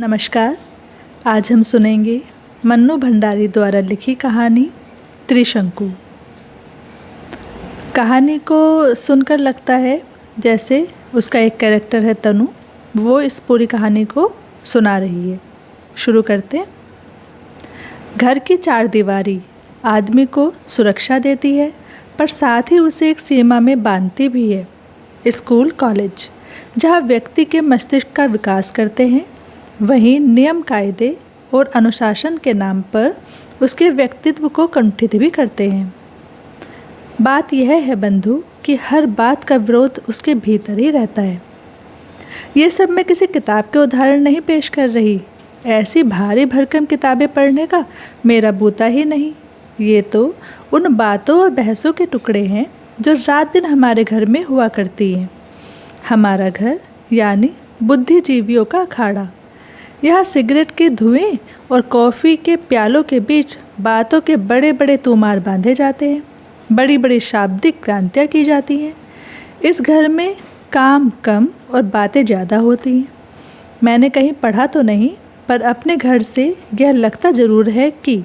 नमस्कार। आज हम सुनेंगे मन्नू भंडारी द्वारा लिखी कहानी त्रिशंकु। कहानी को सुनकर लगता है जैसे उसका एक कैरेक्टर है तनु, वो इस पूरी कहानी को सुना रही है। शुरू करते हैं। घर की चारदीवारी आदमी को सुरक्षा देती है, पर साथ ही उसे एक सीमा में बांधती भी है। स्कूल, कॉलेज जहाँ व्यक्ति के मस्तिष्क का विकास करते हैं, वहीं नियम, कायदे और अनुशासन के नाम पर उसके व्यक्तित्व को कुंठित भी करते हैं। बात यह है बंधु कि हर बात का विरोध उसके भीतर ही रहता है। ये सब मैं किसी किताब के उदाहरण नहीं पेश कर रही। ऐसी भारी भरकम किताबें पढ़ने का मेरा बूता ही नहीं। ये तो उन बातों और बहसों के टुकड़े हैं जो रात दिन हमारे घर में हुआ करती हैं। हमारा घर यानी बुद्धिजीवियों का अखाड़ा। यहाँ सिगरेट के धुएं और कॉफ़ी के प्यालों के बीच बातों के बड़े बड़े तूमार बांधे जाते हैं, बड़ी बड़ी शाब्दिक क्रांतियाँ की जाती हैं। इस घर में काम कम और बातें ज़्यादा होती हैं। मैंने कहीं पढ़ा तो नहीं, पर अपने घर से यह लगता ज़रूर है कि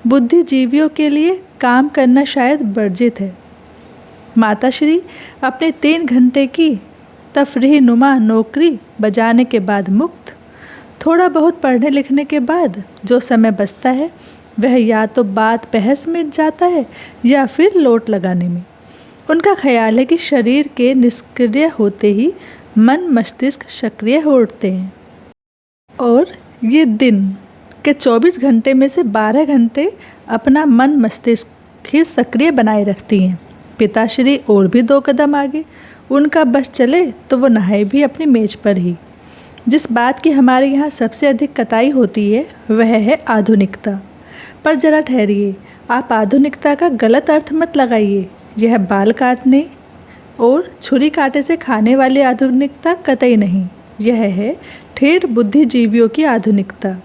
बुद्धिजीवियों के लिए काम करना शायद वर्जित है। माताश्री अपने 3 घंटे की तफरीह नुमा नौकरी बजाने के बाद मुक्त। थोड़ा बहुत पढ़ने लिखने के बाद जो समय बचता है वह या तो बात बहस में जाता है या फिर लोट लगाने में। उनका ख्याल है कि शरीर के निष्क्रिय होते ही मन मस्तिष्क सक्रिय हो उठते हैं, और ये दिन के 24 घंटे में से 12 घंटे अपना मन मस्तिष्क ही सक्रिय बनाए रखती हैं। पिताश्री और भी 2 कदम आगे। उनका बस चले तो वो नहाए भी अपनी मेज पर ही। जिस बात की हमारे यहाँ सबसे अधिक कताई होती है वह है आधुनिकता। पर जरा ठहरिए, आप आधुनिकता का गलत अर्थ मत लगाइए। यह बाल काटने और छुरी कांटे से खाने वाली आधुनिकता कतई नहीं। यह है ठेठ बुद्धिजीवियों की आधुनिकता।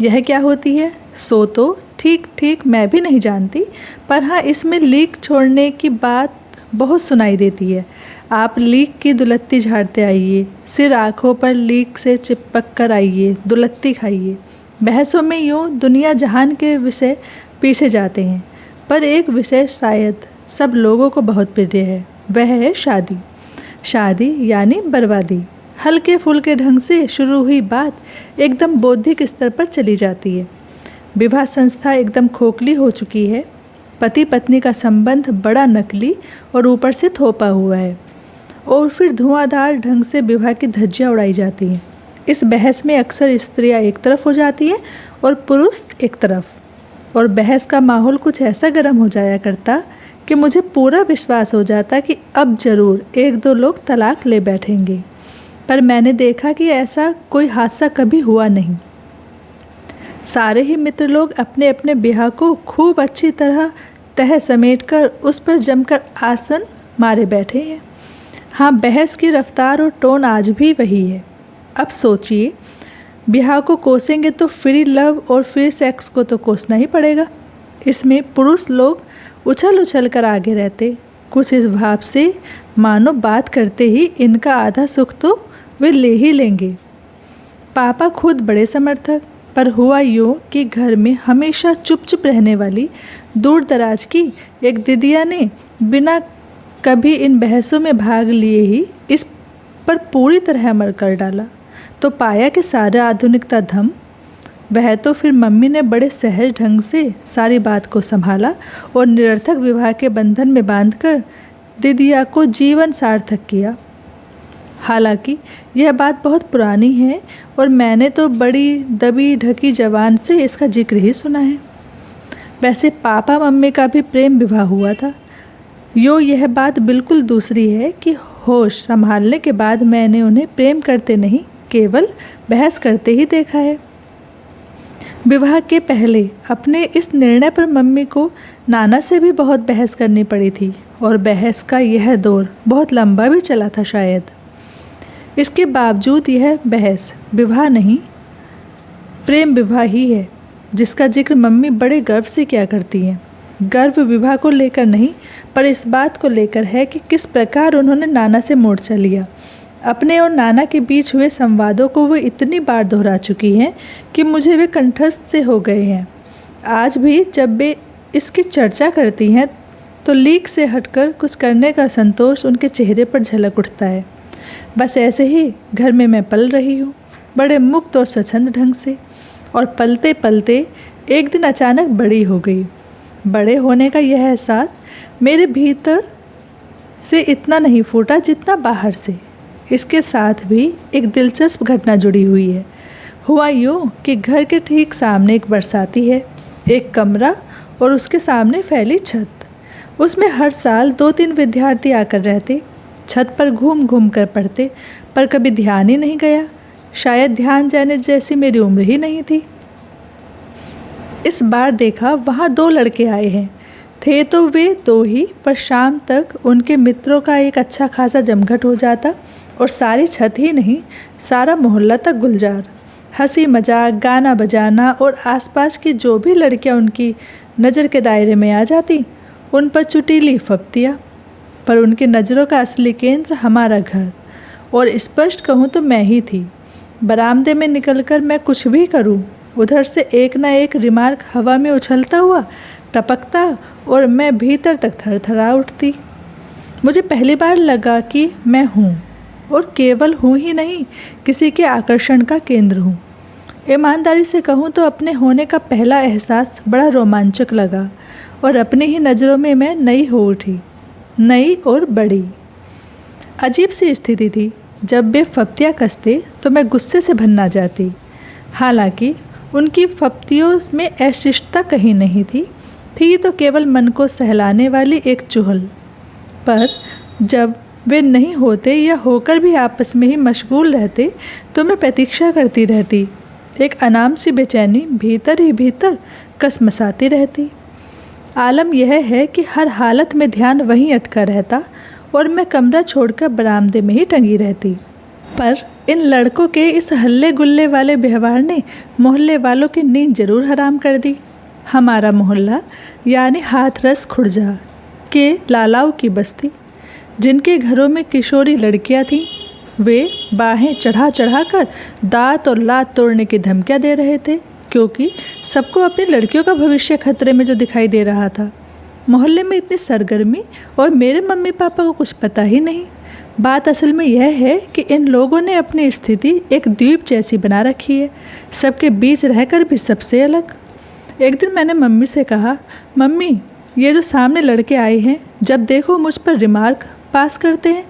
यह क्या होती है सो तो ठीक मैं भी नहीं जानती, पर हाँ, इसमें लीक छोड़ने की बात बहुत सुनाई देती है। आप लीक की दुलत्ती झाड़ते आइए, सिर आँखों पर लीक से चिपक कर आइए, दुलत्ती खाइए। बहसों में यूँ दुनिया जहान के विषय पीछे जाते हैं, पर एक विषय शायद सब लोगों को बहुत प्रिय है, वह है शादी। शादी यानी बर्बादी। हल्के फुल्के ढंग से शुरू हुई बात एकदम बौद्धिक स्तर पर चली जाती है। विवाह संस्था एकदम खोखली हो चुकी है। पति पत्नी का संबंध बड़ा नकली और ऊपर से थोपा हुआ है, और फिर धुआंधार ढंग से विवाह की धज्जियाँ उड़ाई जाती हैं। इस बहस में अक्सर स्त्रियाँ एक तरफ हो जाती हैं और पुरुष एक तरफ, और बहस का माहौल कुछ ऐसा गर्म हो जाया करता कि मुझे पूरा विश्वास हो जाता कि अब ज़रूर 1-2 लोग तलाक ले बैठेंगे। पर मैंने देखा कि ऐसा कोई हादसा कभी हुआ नहीं। सारे ही मित्र लोग अपने अपने ब्याह को खूब अच्छी तरह तह समेटकर उस पर जमकर आसन मारे बैठे हैं। हाँ, बहस की रफ्तार और टोन आज भी वही है। अब सोचिए, ब्याह को कोसेंगे तो फ्री लव और फ्री सेक्स को तो कोसना ही पड़ेगा। इसमें पुरुष लोग उछल उछल कर आगे रहते, कुछ इस भाव से मानो बात करते ही इनका आधा सुख तो वे ले ही लेंगे। पापा खुद बड़े समर्थक, पर हुआ यूँ कि घर में हमेशा चुप चुप रहने वाली दूर दराज की एक दीदिया ने बिना कभी इन बहसों में भाग लिए ही इस पर पूरी तरह अमल कर डाला। तो पाया कि सारा आधुनिकता धम। वह तो फिर मम्मी ने बड़े सहज ढंग से सारी बात को संभाला और निरर्थक विवाह के बंधन में बांधकर दीदिया को जीवन सार्थक किया। हालांकि यह बात बहुत पुरानी है और मैंने तो बड़ी दबी ढकी जबान से इसका जिक्र ही सुना है। वैसे पापा मम्मी का भी प्रेम विवाह हुआ था। यह बात बिल्कुल दूसरी है कि होश संभालने के बाद मैंने उन्हें प्रेम करते नहीं, केवल बहस करते ही देखा है। विवाह के पहले अपने इस निर्णय पर मम्मी को नाना से भी बहुत बहस करनी पड़ी थी, और बहस का यह दौर बहुत लंबा भी चला था शायद। इसके बावजूद यह बहस विवाह नहीं, प्रेम विवाह ही है, जिसका जिक्र मम्मी बड़े गर्व से किया करती हैं। गर्व विवाह को लेकर नहीं, पर इस बात को लेकर है कि किस प्रकार उन्होंने नाना से मोर्चा लिया अपने और नाना के बीच हुए संवादों को वो इतनी बार दोहरा चुकी हैं कि मुझे वे कंठस्थ से हो गए हैं। आज भी जब वे इसकी चर्चा करती हैं तो लीक से हटकर कुछ करने का संतोष उनके चेहरे पर झलक उठता है। बस ऐसे ही घर में मैं पल रही हूँ, बड़े मुक्त और स्वच्छंद ढंग से, और पलते पलते एक दिन अचानक बड़ी हो गई। बड़े होने का यह एहसास मेरे भीतर से इतना नहीं फूटा जितना बाहर से। इसके साथ भी एक दिलचस्प घटना जुड़ी हुई है। हुआ यूँ कि घर के ठीक सामने एक बरसाती है, एक कमरा और उसके सामने फैली छत। उसमें हर साल 2-3 विद्यार्थी आकर रहते, छत पर घूम घूम कर पढ़ते, पर कभी ध्यान ही नहीं गया। शायद ध्यान जाने जैसी मेरी उम्र ही नहीं थी। इस बार देखा वहाँ 2 लड़के आए हैं। थे तो वे 2 ही, पर शाम तक उनके मित्रों का एक अच्छा खासा जमघट हो जाता और सारी छत ही नहीं, सारा मोहल्ला तक गुलजार। हंसी मजाक, गाना बजाना और आसपास की जो भी लड़कियां उनकी नज़र के दायरे में आ जाती, उन पर चुटीली फप्तियाँ। पर उनकी नज़रों का असली केंद्र हमारा घर, और स्पष्ट कहूँ तो मैं ही थी। बरामदे में निकलकर मैं कुछ भी करूँ, उधर से एक ना एक रिमार्क हवा में उछलता हुआ टपकता और मैं भीतर तक थरथरा उठती। मुझे पहली बार लगा कि मैं हूँ, और केवल हूँ ही नहीं, किसी के आकर्षण का केंद्र हूँ। ईमानदारी से कहूँ तो अपने होने का पहला एहसास बड़ा रोमांचक लगा, और अपनी ही नज़रों में मैं नई हो उठी, नई और बड़ी। अजीब सी स्थिति थी। जब वे फप्तियाँ कसते तो मैं गुस्से से भन्ना जाती। हालांकि उनकी फप्तियों में अशिष्टता कहीं नहीं थी तो केवल मन को सहलाने वाली एक चुहल। पर जब वे नहीं होते या होकर भी आपस में ही मशगूल रहते तो मैं प्रतीक्षा करती रहती। एक अनाम सी बेचैनी भीतर ही भीतर कसमसाती रहती। आलम यह है कि हर हालत में ध्यान वहीं अटका रहता और मैं कमरा छोड़कर बरामदे में ही टंगी रहती। पर इन लड़कों के इस हल्ले गुल्ले वाले व्यवहार ने मोहल्ले वालों की नींद जरूर हराम कर दी। हमारा मोहल्ला यानी हाथरस खुर्जा के लालाओं की बस्ती, जिनके घरों में किशोरी लड़कियां थीं, वे बाहें चढ़ा चढ़ा कर दांत और लात तोड़ने की धमकियां दे रहे थे, क्योंकि सबको अपनी लड़कियों का भविष्य खतरे में जो दिखाई दे रहा था। मोहल्ले में इतनी सरगर्मी और मेरे मम्मी पापा को कुछ पता ही नहीं। बात असल में यह है कि इन लोगों ने अपनी स्थिति एक द्वीप जैसी बना रखी है, सबके बीच रहकर भी सबसे अलग। एक दिन मैंने मम्मी से कहा, मम्मी ये जो सामने लड़के आए हैं, जब देखो मुझ पर रिमार्क पास करते हैं।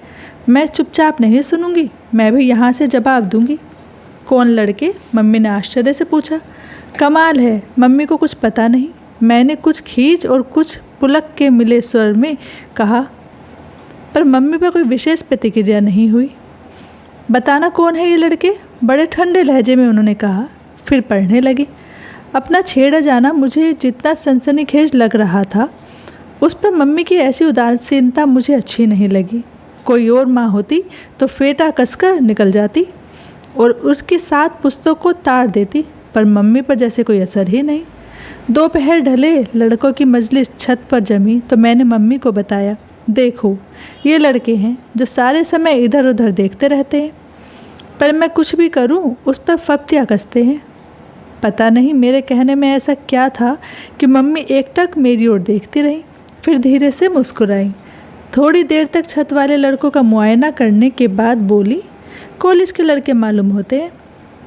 मैं चुपचाप नहीं सुनूंगी, मैं भी यहाँ से जवाब दूंगी। कौन लड़के? मम्मी ने आश्चर्य से पूछा। कमाल है, मम्मी को कुछ पता नहीं। मैंने कुछ खींच और कुछ पुलक के मिले स्वर में कहा, पर मम्मी पर कोई विशेष प्रतिक्रिया नहीं हुई। बताना कौन है ये लड़के? बड़े ठंडे लहजे में उन्होंने कहा। फिर पढ़ने लगी। अपना छेड़ा जाना मुझे जितना सनसनीखेज लग रहा था, उस पर मम्मी की ऐसी उदासीनता मुझे अच्छी नहीं लगी। कोई और माँ होती तो फेटा कसकर निकल जाती और उसकी 7 पुस्तकों को ताड़ देती, पर मम्मी पर जैसे कोई असर ही नहीं। दोपहर ढले, लड़कों की मजलिस छत पर जमी तो मैंने मम्मी को बताया, देखो ये लड़के हैं जो सारे समय इधर उधर देखते रहते हैं, पर मैं कुछ भी करूं उस पर फप्तियाँ कसते हैं। पता नहीं मेरे कहने में ऐसा क्या था कि मम्मी एकटक मेरी ओर देखती रही, फिर धीरे से मुस्कुराई। थोड़ी देर तक छत वाले लड़कों का मुआयना करने के बाद बोली, कॉलेज के लड़के मालूम होते हैं,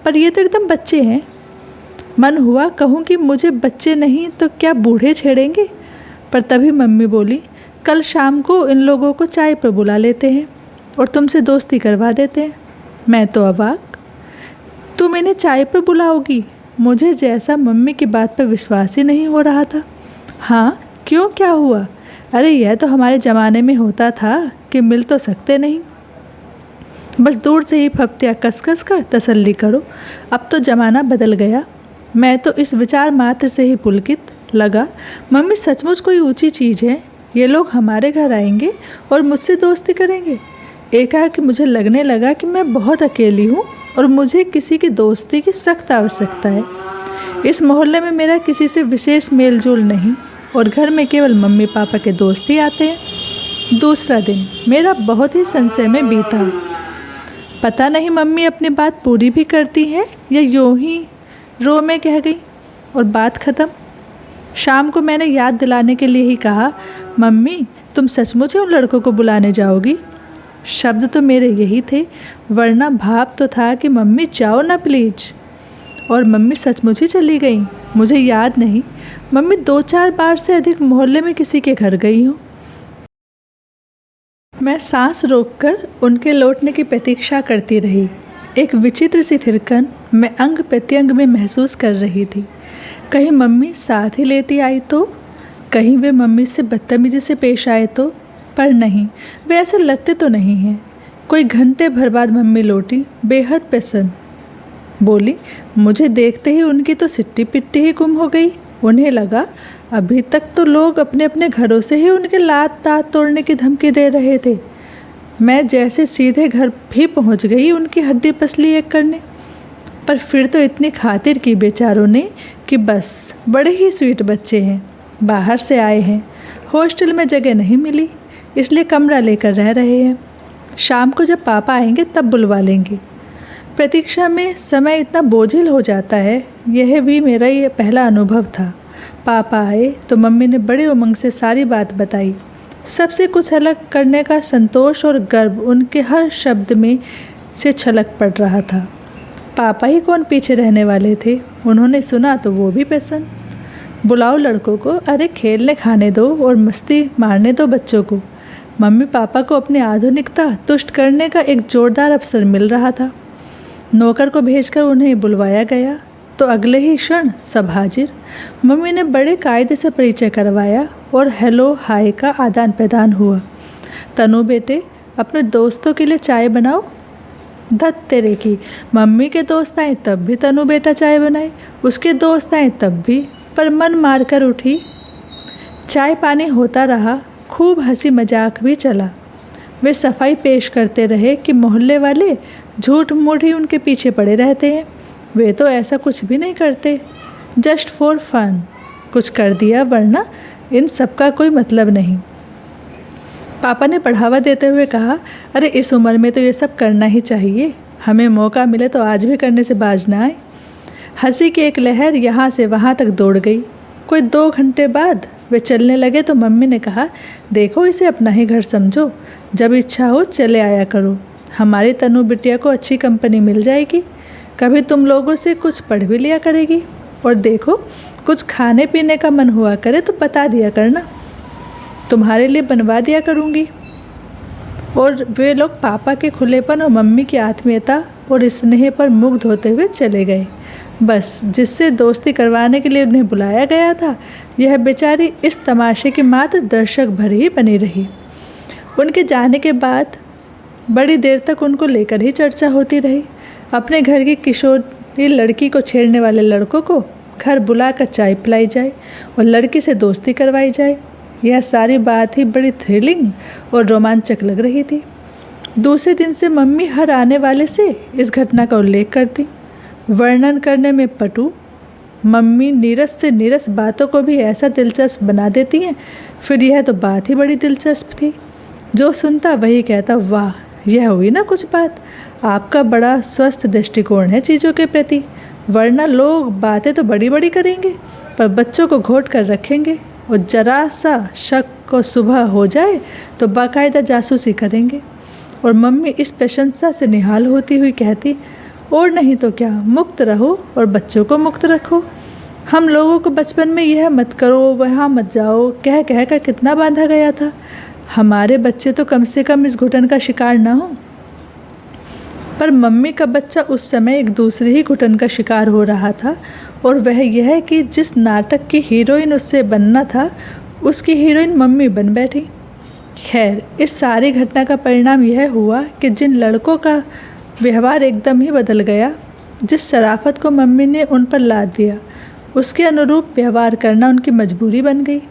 पर ये तो एकदम बच्चे हैं। मन हुआ कहूँ कि मुझे बच्चे नहीं तो क्या बूढ़े छेड़ेंगे, पर तभी मम्मी बोली, कल शाम को इन लोगों को चाय पर बुला लेते हैं और तुमसे दोस्ती करवा देते हैं। मैं तो अवाक, तुम इन्हें चाय पर बुलाओगी? मुझे जैसा मम्मी की बात पर विश्वास ही नहीं हो रहा था। हाँ क्यों, क्या हुआ? अरे यह तो हमारे ज़माने में होता था कि मिल तो सकते नहीं, बस दूर से ही फप्तियाँ कस कस कर तसल्ली करो। अब तो ज़माना बदल गया। मैं तो इस विचार मात्र से ही पुलकित लगा, मम्मी सचमुच कोई ऊंची चीज़ है। ये लोग हमारे घर आएंगे और मुझसे दोस्ती करेंगे। एकाएक मुझे लगने लगा कि मैं बहुत अकेली हूँ और मुझे किसी की दोस्ती की सख्त आवश्यकता है। इस मोहल्ले में मेरा किसी से विशेष मेल जोल नहीं और घर में केवल मम्मी पापा के दोस्त ही आते हैं। दूसरा दिन मेरा बहुत ही संशय में बीता। पता नहीं मम्मी अपनी बात पूरी भी करती हैं या यूं ही रो में कह गई और बात ख़त्म। शाम को मैंने याद दिलाने के लिए ही कहा, मम्मी तुम सचमुच ही उन लड़कों को बुलाने जाओगी? शब्द तो मेरे यही थे, वरना भाव तो था कि मम्मी जाओ ना प्लीज। और मम्मी सचमुच ही चली गई। मुझे याद नहीं, मम्मी 2-4 बार से अधिक मोहल्ले में किसी के घर गई हूँ। मैं सांस रोककर उनके लौटने की प्रतीक्षा करती रही। एक विचित्र सी थिरकन मैं अंग प्रत्यंग में महसूस कर रही थी। कहीं मम्मी साथ ही लेती आई तो, कहीं वे मम्मी से बदतमीजी से पेश आए तो, पर नहीं, वे ऐसे लगते तो नहीं हैं। कोई घंटे भर बाद मम्मी लौटी, बेहद प्रसन्न। बोली, मुझे देखते ही उनकी तो सिट्टी पिट्टी ही गुम हो गई। उन्हें लगा अभी तक तो लोग अपने अपने घरों से ही उनके लात तात तोड़ने की धमकी दे रहे थे। मैं जैसे सीधे घर भी पहुंच गई उनकी हड्डी पसली एक करने। पर फिर तो इतनी खातिर की बेचारों ने कि बस बड़े ही स्वीट बच्चे हैं, बाहर से आए हैं, हॉस्टल में जगह नहीं मिली इसलिए कमरा लेकर रह रहे हैं। शाम को जब पापा आएंगे तब बुलवा लेंगे। प्रतीक्षा में समय इतना बोझिल हो जाता है, यह भी मेरा ये पहला अनुभव था। पापा आए तो मम्मी ने बड़े उमंग से सारी बात बताई। सबसे कुछ अलग करने का संतोष और गर्व उनके हर शब्द में से छलक पड़ रहा था। पापा ही कौन पीछे रहने वाले थे, उन्होंने सुना तो वो भी प्रसन्न। बुलाओ लड़कों को, अरे खेलने खाने दो और मस्ती मारने दो बच्चों को। मम्मी पापा को अपनी आधुनिकता तुष्ट करने का एक जोरदार अवसर मिल रहा था। नौकर को भेजकर उन्हें बुलवाया गया तो अगले ही क्षण सब हाजिर। मम्मी ने बड़े कायदे से परिचय करवाया और हेलो हाय का आदान प्रदान हुआ। तनु बेटे, अपने दोस्तों के लिए चाय बनाओ। धत तेरे की, मम्मी के दोस्त आए तब भी तनु बेटा चाय बनाए, उसके दोस्त आए तब भी, पर मन मार कर उठी। चाय पानी होता रहा, खूब हंसी मजाक भी चला। वे सफाई पेश करते रहे कि मोहल्ले वाले झूठ मूठ ही उनके पीछे पड़े रहते हैं। वे तो ऐसा कुछ भी नहीं करते, जस्ट फॉर फन कुछ कर दिया, वरना इन सब का कोई मतलब नहीं। पापा ने बढ़ावा देते हुए कहा, अरे इस उम्र में तो ये सब करना ही चाहिए, हमें मौका मिले तो आज भी करने से बाज ना आए। हंसी की एक लहर यहाँ से वहाँ तक दौड़ गई। कोई 2 घंटे बाद वे चलने लगे तो मम्मी ने कहा, देखो इसे अपना ही घर समझो, जब इच्छा हो चले आया करो। हमारी तनु बिटिया को अच्छी कंपनी मिल जाएगी, कभी तुम लोगों से कुछ पढ़ भी लिया करेगी। और देखो कुछ खाने पीने का मन हुआ करे तो बता दिया करना, तुम्हारे लिए बनवा दिया करूँगी। और वे लोग पापा के खुलेपन और मम्मी की आत्मीयता और स्नेह पर मुग्ध होते हुए चले गए। बस जिससे दोस्ती करवाने के लिए उन्हें बुलाया गया था, यह बेचारी इस तमाशे की मात्र दर्शक भर ही बनी रही। उनके जाने के बाद बड़ी देर तक उनको लेकर ही चर्चा होती रही। अपने घर की किशोरी लड़की को छेड़ने वाले लड़कों को घर बुलाकर चाय पिलाई जाए और लड़की से दोस्ती करवाई जाए, यह सारी बात ही बड़ी थ्रिलिंग और रोमांचक लग रही थी। दूसरे दिन से मम्मी हर आने वाले से इस घटना का उल्लेख करती, वर्णन करने में पटु। मम्मी नीरस से नीरस बातों को भी ऐसा दिलचस्प बना देती हैं, फिर यह तो बात ही बड़ी दिलचस्प थी। जो सुनता वही कहता, वाह यह हुई ना कुछ बात, आपका बड़ा स्वस्थ दृष्टिकोण है चीज़ों के प्रति, वरना लोग बातें तो बड़ी बड़ी करेंगे पर बच्चों को घोट कर रखेंगे और जरा सा शक को सुबह हो जाए तो बाकायदा जासूसी करेंगे। और मम्मी इस प्रशंसा से निहाल होती हुई कहती, और नहीं तो क्या, मुक्त रहो और बच्चों को मुक्त रखो। हम लोगों को बचपन में यह मत करो वहाँ मत जाओ कह कह कर कितना बांधा गया था, हमारे बच्चे तो कम से कम इस घुटन का शिकार ना हो। पर मम्मी का बच्चा उस समय एक दूसरे ही घुटन का शिकार हो रहा था, और वह यह कि जिस नाटक की हीरोइन उससे बनना था उसकी हीरोइन मम्मी बन बैठी। खैर, इस सारी घटना का परिणाम यह हुआ कि जिन लड़कों का व्यवहार एकदम ही बदल गया, जिस शराफत को मम्मी ने उन पर लाद दिया, उसके अनुरूप व्यवहार करना उनकी मजबूरी बन गई।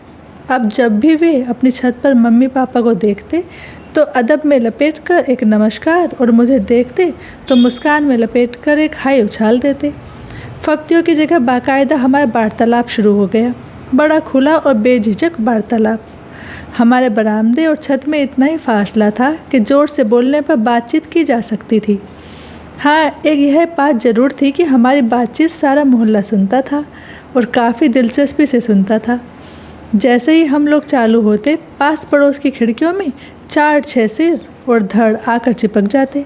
अब जब भी वे अपनी छत पर मम्मी पापा को देखते तो अदब में लपेट कर एक नमस्कार, और मुझे देखते तो मुस्कान में लपेट कर एक हाय उछाल देते। फप्तियों की जगह बाकायदा हमारा वार्तालाप शुरू हो गया, बड़ा खुला और बेझिझक वार्तालाप। हमारे बरामदे और छत में इतना ही फासला था कि ज़ोर से बोलने पर बातचीत की जा सकती थी। हाँ, एक यह बात ज़रूर थी कि हमारी बातचीत सारा मोहल्ला सुनता था और काफ़ी दिलचस्पी से सुनता था। जैसे ही हम लोग चालू होते, पास पड़ोस की खिड़कियों में 4-6 सिर और धड़ आकर चिपक जाते।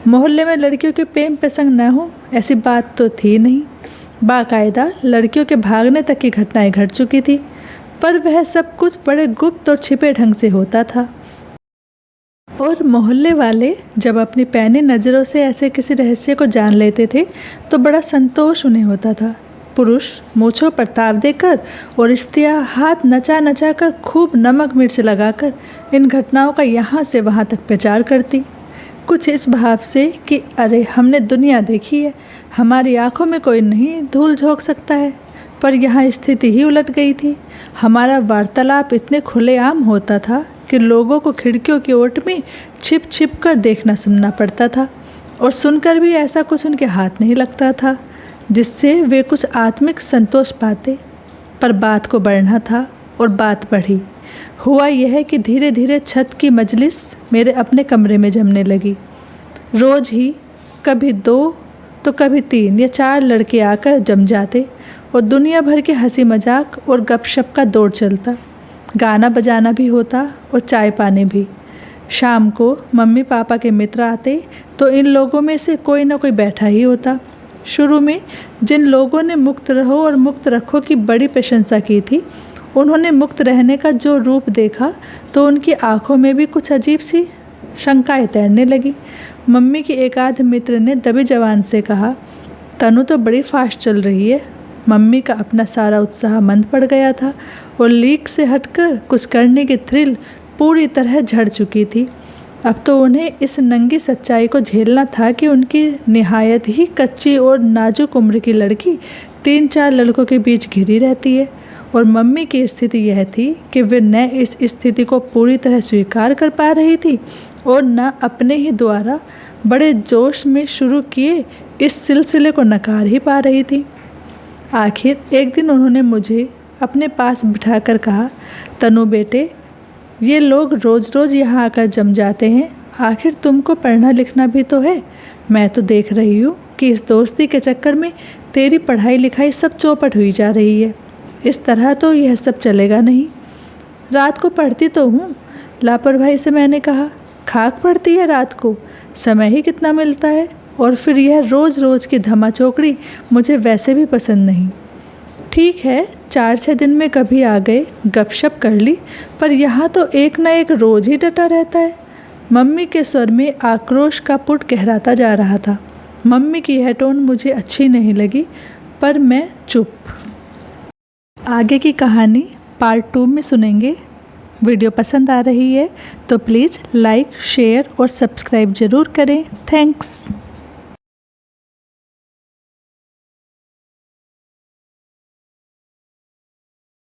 मोहल्ले में लड़कियों के प्रेम प्रसंग न हो ऐसी बात तो थी नहीं। बाकायदा लड़कियों के भागने तक की घटनाएं घट चुकी थी, पर वह सब कुछ बड़े गुप्त और छिपे ढंग से होता था। और मोहल्ले वाले जब अपनी पैनी नज़रों से ऐसे किसी रहस्य को जान लेते थे तो बड़ा संतोष उन्हें होता था। पुरुष मूँछों पर ताव देकर और स्त्रियाँ हाथ नचा नचा कर खूब नमक मिर्च लगाकर इन घटनाओं का यहाँ से वहाँ तक प्रचार करती, कुछ इस भाव से कि अरे हमने दुनिया देखी है, हमारी आंखों में कोई नहीं धूल झोंक सकता है। पर यहाँ स्थिति ही उलट गई थी। हमारा वार्तालाप इतने खुलेआम होता था कि लोगों को खिड़कियों की ओट में छिप छिप कर देखना सुनना पड़ता था, और सुनकर भी ऐसा कुछ उनके हाथ नहीं लगता था जिससे वे कुछ आत्मिक संतोष पाते। पर बात को बढ़ना था और बात बढ़ी। हुआ यह कि धीरे धीरे छत की मजलिस मेरे अपने कमरे में जमने लगी। रोज़ ही कभी 2 तो कभी 3 या 4 लड़के आकर जम जाते और दुनिया भर के हंसी मजाक और गपशप का दौर चलता। गाना बजाना भी होता और चाय पानी भी। शाम को मम्मी पापा के मित्र आते तो इन लोगों में से कोई ना कोई बैठा ही होता। शुरू में जिन लोगों ने मुक्त रहो और मुक्त रखो की बड़ी प्रशंसा की थी, उन्होंने मुक्त रहने का जो रूप देखा तो उनकी आंखों में भी कुछ अजीब सी शंकाएं तैरने लगी। मम्मी की एक आध मित्र ने दबी जबान से कहा, तनु तो बड़ी फास्ट चल रही है। मम्मी का अपना सारा उत्साह मंद पड़ गया था और लीक से हटकर कुछ करने की थ्रिल पूरी तरह झड़ चुकी थी। अब तो उन्हें इस नंगी सच्चाई को झेलना था कि उनकी निहायत ही कच्ची और नाजुक उम्र की लड़की 3-4 लड़कों के बीच घिरी रहती है, और मम्मी की स्थिति यह थी कि वे न इस स्थिति को पूरी तरह स्वीकार कर पा रही थी और न अपने ही द्वारा बड़े जोश में शुरू किए इस सिलसिले को नकार ही पा रही थी। आखिर एक दिन उन्होंने मुझे अपने पास बिठाकर कहा, तनु बेटे, ये लोग रोज़ रोज़ यहाँ आकर जम जाते हैं, आखिर तुमको पढ़ना लिखना भी तो है। मैं तो देख रही हूँ कि इस दोस्ती के चक्कर में तेरी पढ़ाई लिखाई सब चौपट हुई जा रही है। इस तरह तो यह सब चलेगा नहीं। रात को पढ़ती तो हूँ, लापरवाही से मैंने कहा। खाक पड़ती है रात को, समय ही कितना मिलता है, और फिर यह रोज़ रोज़ की धमा चौकड़ी मुझे वैसे भी पसंद नहीं। ठीक है, 4-6 दिन में कभी आ गए, गपशप कर ली, पर यहाँ तो एक न एक रोज़ ही डटा रहता है। मम्मी के स्वर में आक्रोश का पुट गहराता जा रहा था। मम्मी की यह टोन मुझे अच्छी नहीं लगी, पर मैं चुप। आगे की कहानी पार्ट 2 में सुनेंगे। वीडियो पसंद आ रही है तो प्लीज़ लाइक, शेयर और सब्सक्राइब ज़रूर करें। थैंक्स।